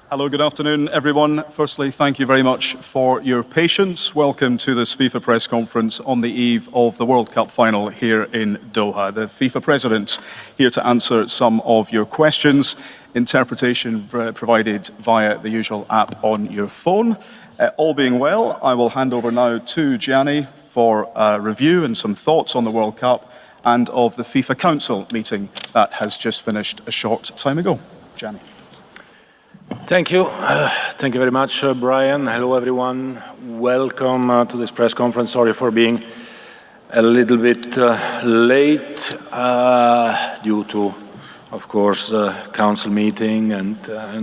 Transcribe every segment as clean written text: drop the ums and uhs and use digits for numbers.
Hello, good afternoon, everyone. Firstly, thank you very much for your patience. Welcome to this FIFA press conference on the eve of the World Cup final here in Doha. The FIFA president here to answer some of your questions. Interpretation provided via the usual app on your phone. All being well, I will hand over now to Gianni for a review and some thoughts on the World Cup and of the FIFA Council meeting that has just finished a short time ago. Gianni. Thank you. Thank you very much, Brian. Hello, everyone. Welcome to this press conference. Sorry for being a little bit late due to, of course, council meeting and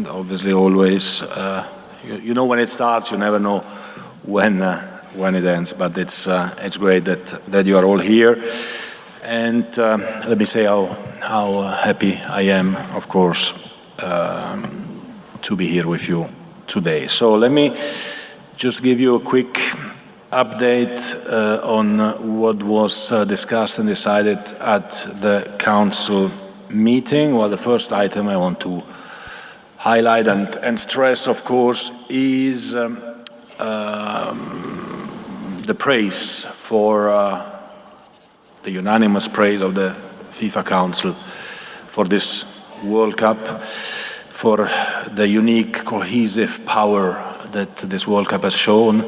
obviously always, you know, when it starts, you never know when it ends. But it's great that you are all here. And let me say how happy I am, of course, to be here with you today. So let me just give you a quick update on what was discussed and decided at the council meeting. Well, the first item I want to highlight and stress, of course, is the praise for the unanimous praise of the FIFA Council for this World Cup, for the unique cohesive power that this World Cup has shown.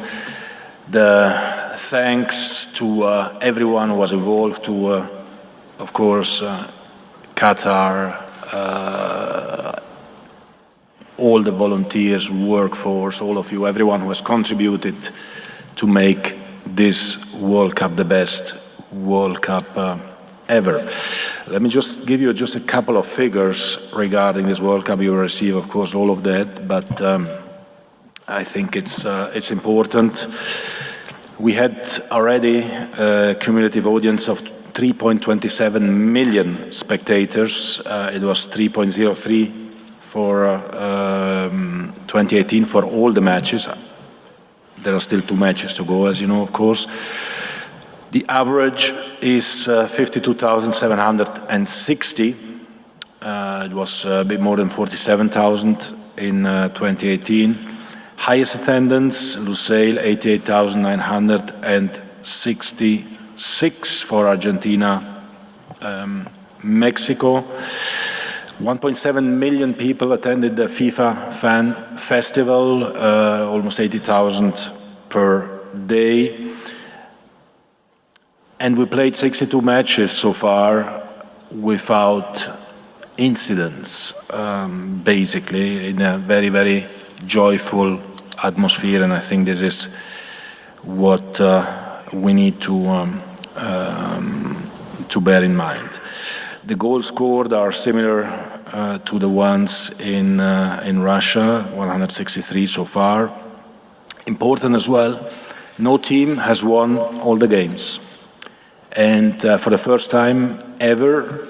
The thanks to everyone who was involved, to, of course, Qatar, all the volunteers, workforce, all of you, everyone who has contributed to make this World Cup the best World Cup ever. Let me just give you just a couple of figures regarding this World Cup. You will receive, of course, all of that, but I think it's important. We had already a cumulative audience of 3.27 million spectators. It was 3.03 for 2018 for all the matches. There are still 2 matches to go, as you know, of course. The average is 52,760. It was a bit more than 47,000 in 2018. Highest attendance, Lusail, 88,966 for Argentina, Mexico. 1.7 million people attended the FIFA Fan Festival, almost 80,000 per day. And we played 62 matches so far without incidents, basically, in a very, very joyful atmosphere. And I think this is what we need to bear in mind. The goals scored are similar to the ones in Russia, 163 so far. Important as well, no team has won all the games. And for the first time ever,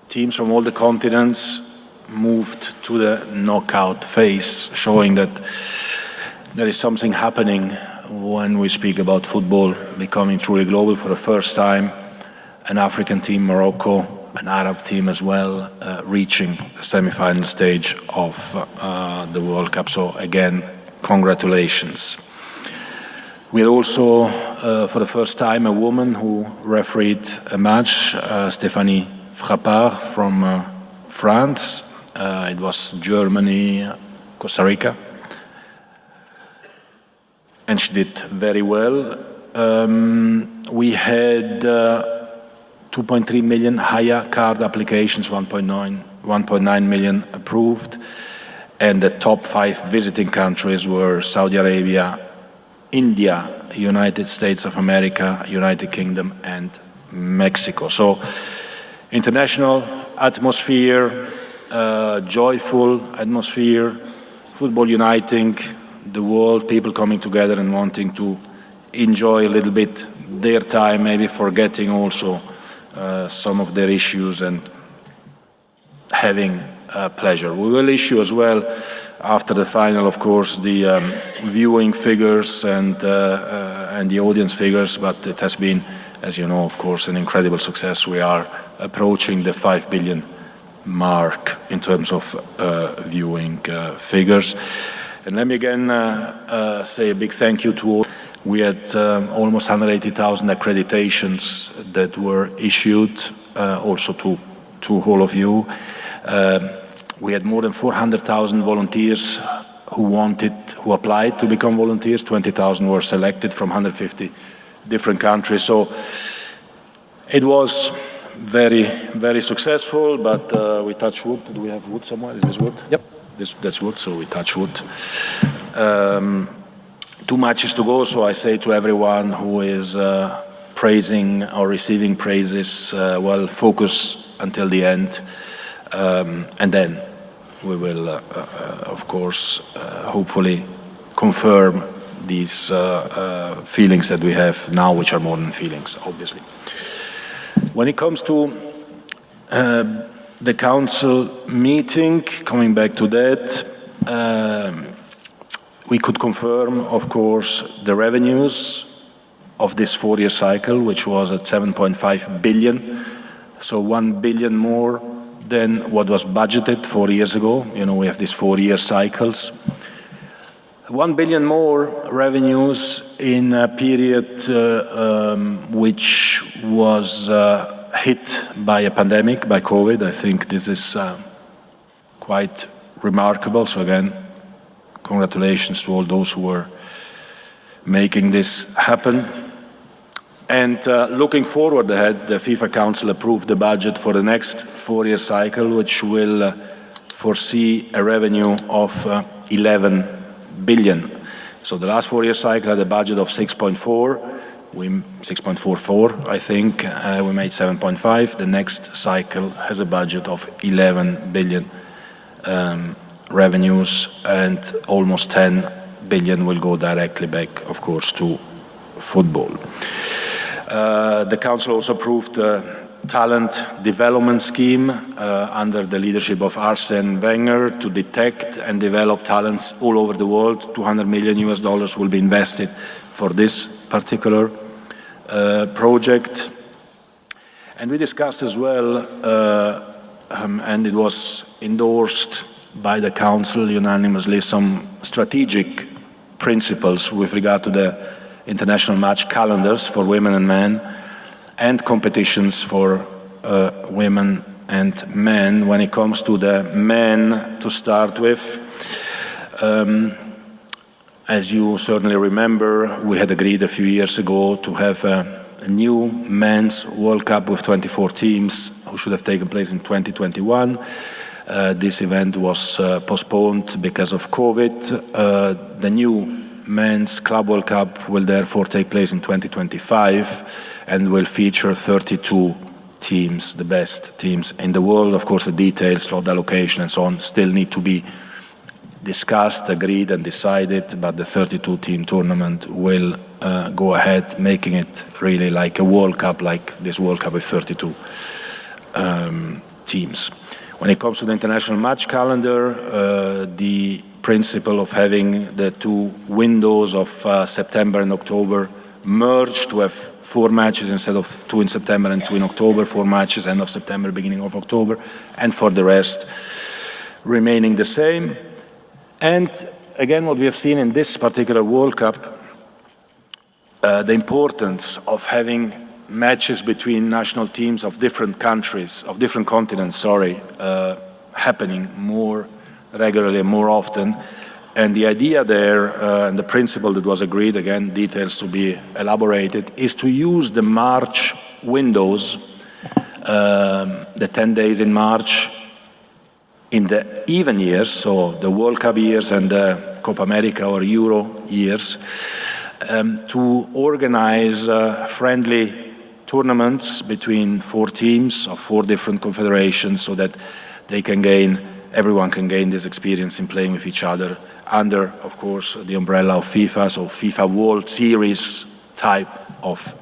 teams from all the continents moved to the knockout phase, showing that there is something happening when we speak about football becoming truly global. For the first time, an African team, Morocco, an Arab team as well, reaching the semi-final stage of the World Cup. So again, congratulations. We had also, for the first time, a woman who refereed a match, Stéphanie Frappard from France. It was Germany, Costa Rica. And she did very well. We had 2.3 million Haya card applications, 1.9 million approved. And the top 5 visiting countries were Saudi Arabia, India, United States of America, United Kingdom, and Mexico. So, international atmosphere, joyful atmosphere, football uniting the world, people coming together and wanting to enjoy a little bit their time, maybe forgetting also some of their issues and having pleasure. We will issue as well, after the final, of course, the viewing figures and the audience figures, but it has been, as you know, of course, an incredible success. We are approaching the 5 billion mark in terms of viewing figures. And let me again say a big thank you to all. We had almost 180,000 accreditations that were issued, also to all of you. We had more than 400,000 volunteers who applied to become volunteers. 20,000 were selected from 150 different countries. So it was very, very successful, but we touch wood. Do we have wood somewhere? Is this wood? Yep. That's wood, so we touch wood. 2 matches to go, so I say to everyone who is praising or receiving praises, well, focus until the end, and then we will, of course, hopefully confirm these feelings that we have now, which are more than feelings, obviously. When it comes to the council meeting, coming back to that, we could confirm, of course, the revenues of this 4-year cycle, which was at 7.5 billion, so 1 billion more than what was budgeted 4 years ago. You know, we have these 4-year cycles. 1 billion more revenues in a period which was hit by a pandemic, by COVID. I think this is quite remarkable. So again, congratulations to all those who were making this happen. And looking forward ahead, the FIFA Council approved the budget for the next 4-year cycle, which will foresee a revenue of 11 billion. So the last 4-year cycle had a budget of 6.44, I think. We made 7.5. The next cycle has a budget of 11 billion revenues, and almost 10 billion will go directly back, of course, to football. The Council also approved the talent development scheme under the leadership of Arsene Wenger to detect and develop talents all over the world. $200 million will be invested for this particular project. And we discussed as well, and it was endorsed by the Council unanimously, some strategic principles with regard to the international match calendars for women and men, and competitions for women and men. When it comes to the men, to start with, as you certainly remember, we had agreed a few years ago to have a new men's World Cup with 24 teams, who should have taken place in 2021. This event was postponed because of COVID. The new Men's Club World Cup will therefore take place in 2025 and will feature 32 teams, the best teams in the world. Of course, the details, slot allocation and so on still need to be discussed, agreed and decided, but the 32-team tournament will go ahead, making it really like a World Cup, like this World Cup with 32 teams. When it comes to the international match calendar, the principle of having the 2 windows of September and October merged to have 4 matches instead of 2 in September and 2 in October, 4 matches end of September, beginning of October, and for the rest remaining the same. And again, what we have seen in this particular World Cup, the importance of having matches between national teams of different countries, of different continents, happening more regularly and more often. And the idea there, and the principle that was agreed, again, details to be elaborated, is to use the March windows, the 10 days in March, in the even years, so the World Cup years and the Copa America or Euro years, to organize friendly tournaments between 4 teams of 4 different confederations, so that everyone can gain this experience in playing with each other under, of course, the umbrella of FIFA, so FIFA World Series type of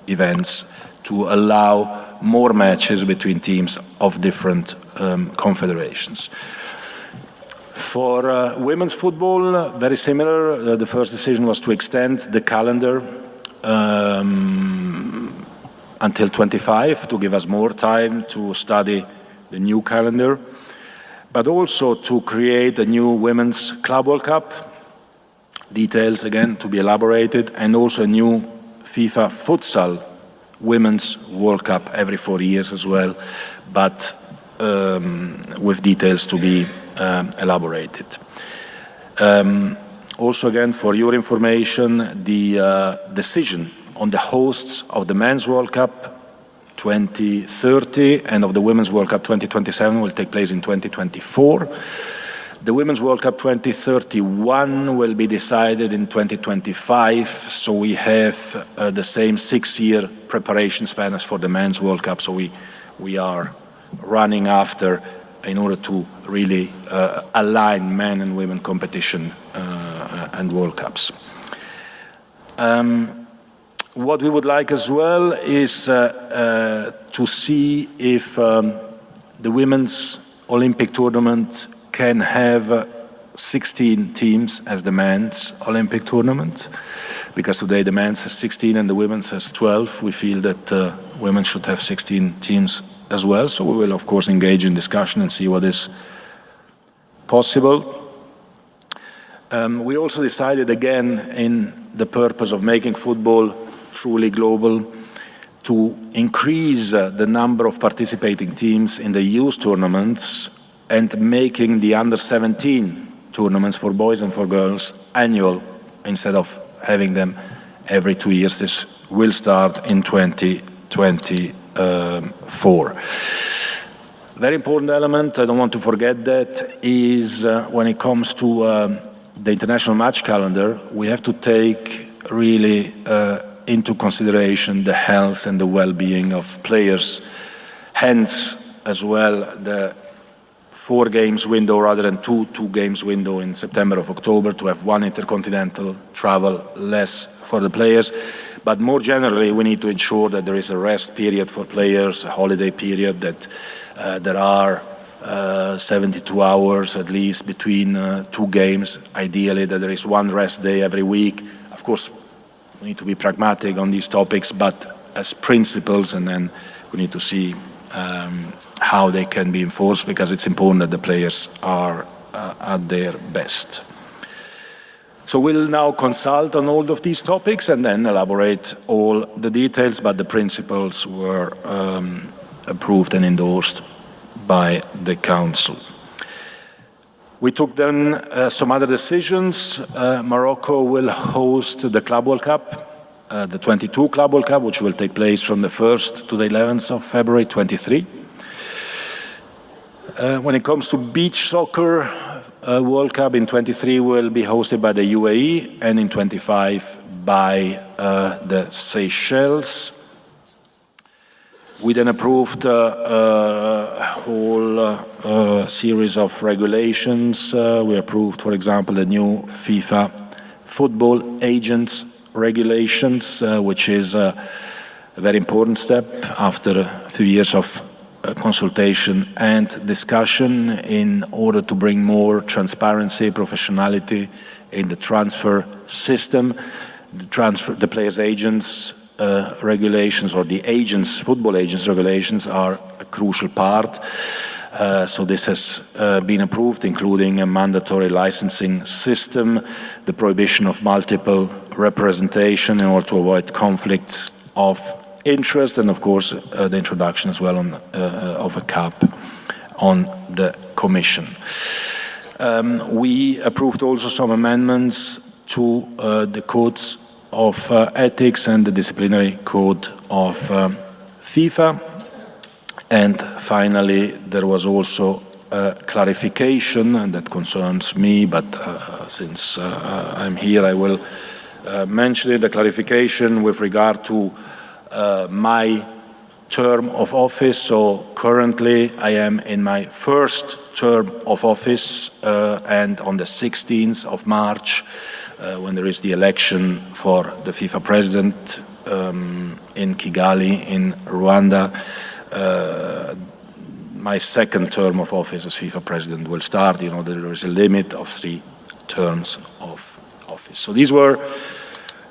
events, to allow more matches between teams of different confederations. For women's football, very similar. The first decision was to extend the calendar until 25 to give us more time to study the new calendar, but also to create a new Women's Club World Cup, details again to be elaborated, and also a new FIFA Futsal Women's World Cup every 4 years as well, but with details to be elaborated. Also again, for your information, the decision on the hosts of the Men's World Cup 2030 and of the Women's World Cup 2027 will take place in 2024. The Women's World Cup 2031 will be decided in 2025, so we have the same 6-year preparation span as for the Men's World Cup, so we are running after in order to really align men and women competition and World Cups. What we would like as well is to see if the Women's Olympic tournament can have 16 teams as the men's Olympic tournament, because today the men's has 16 and the women's has 12. We feel that women should have 16 teams as well, so we will of course engage in discussion and see what is possible. We also decided again, in the purpose of making football truly global, to increase the number of participating teams in the youth tournaments and making the under-17 tournaments for boys and for girls annual instead of having them every 2 years. This will start in 2024. Very important element, I don't want to forget that, is when it comes to the international match calendar, we have to take really into consideration the health and the well-being of players. Hence, as well, the 4 games window rather than 2 games window in September or October, to have 1 intercontinental travel less for the players. But more generally, we need to ensure that there is a rest period for players, a holiday period, that there are 72 hours at least between 2 games. Ideally, that there is 1 rest day every week. Of course, we need to be pragmatic on these topics, but as principles, and then we need to see how they can be enforced, because it's important that the players are at their best. So we'll now consult on all of these topics and then elaborate all the details, but the principles were approved and endorsed by the Council. We took then some other decisions. Morocco will host the Club World Cup, the 22 Club World Cup, which will take place from the 1st to the 11th of February 23. When it comes to beach soccer, World Cup in 23 will be hosted by the UAE, and in 25 by the Seychelles. We then approved a whole series of regulations. We approved, for example, the new FIFA football agents regulations, which is a very important step after a few years of consultation and discussion in order to bring more transparency, professionality in the transfer system. The players' agents regulations, or the agents, football agents regulations, are a crucial part. So this has been approved, including a mandatory licensing system, the prohibition of multiple representation in order to avoid conflicts of interest, and of course the introduction as well of a cap on the Commission. We approved also some amendments to the codes of ethics and the disciplinary code of FIFA. And finally, there was also a clarification, and that concerns me, but since I'm here, I will mention it, the clarification with regard to my term of office. So currently, I am in my first term of office, and on the 16th of March, when there is the election for the FIFA president in Kigali, in Rwanda, my second term of office as FIFA president will start. You know, there is a limit of 3 terms of office. So these were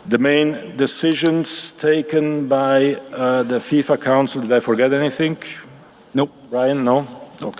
the main decisions taken by the FIFA Council. Did I forget anything? Nope. Brian, no? Okay.